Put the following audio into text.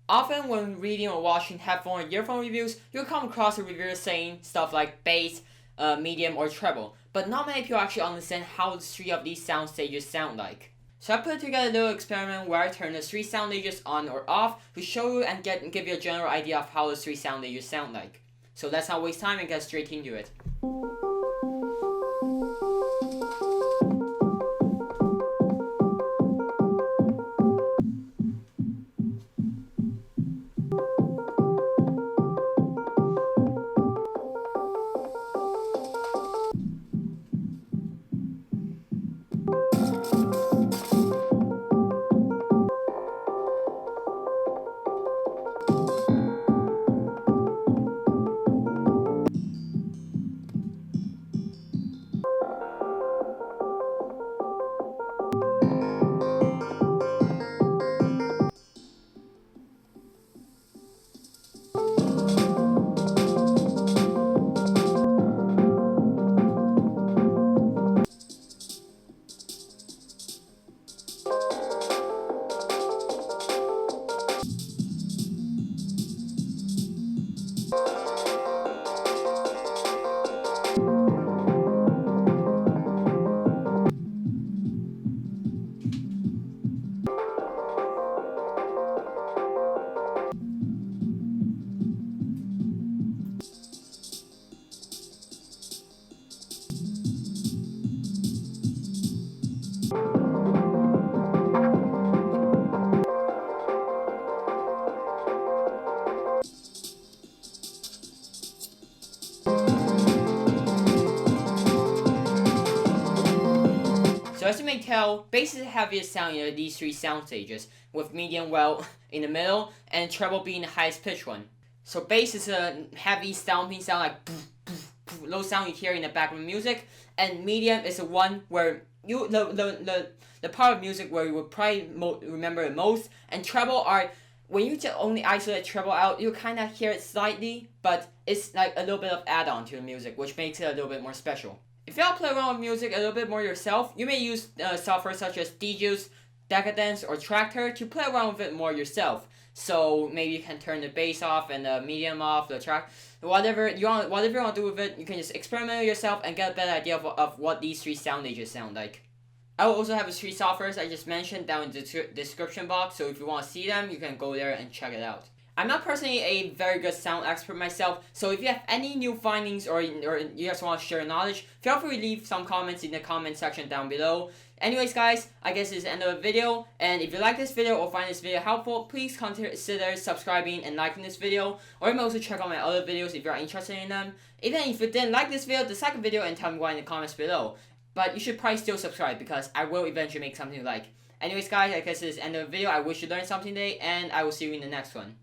Often when reading or watching headphone or earphone reviews, you'll come across a reviewer saying stuff like bass, medium, or treble, but not many people actually understand how the three of these sound stages sound like. So I put together a little experiment where I turn the three sound stages on or off to show you and give you a general idea of how the three sound stages sound like. So let's not waste time and get straight into it. So as you may tell, bass is the heaviest sound in these three sound stages, with medium well in the middle and treble being the highest pitch one. So bass is a heavy stomping sound like poof, poof, poof, low sound you hear in the background music, and medium is the one where the part of music where you would probably remember it most, and treble are when you just only isolate treble out, you kind of hear it slightly, but it's like a little bit of add-on to the music, which makes it a little bit more special. If you want to play around with music a little bit more yourself, you may use software such as DJs, Decadence, or Tractor to play around with it more yourself. So maybe you can turn the bass off and the medium off, the track, whatever you want to do with it. You can just experiment with yourself and get a better idea of what these three sound stages sound like. I will also have the three softwares I just mentioned down in the description box, so if you want to see them, you can go there and check it out. I'm not personally a very good sound expert myself, so if you have any new findings or you just want to share knowledge, feel free to leave some comments in the comment section down below. Anyways guys, I guess this is the end of the video, and if you like this video or find this video helpful, please consider subscribing and liking this video, or you may also check out my other videos if you are interested in them. Even if you didn't like this video, dislike the video and tell me why in the comments below. But you should probably still subscribe because I will eventually make something you like. Anyways guys, I guess this is the end of the video. I wish you learned something today, and I will see you in the next one.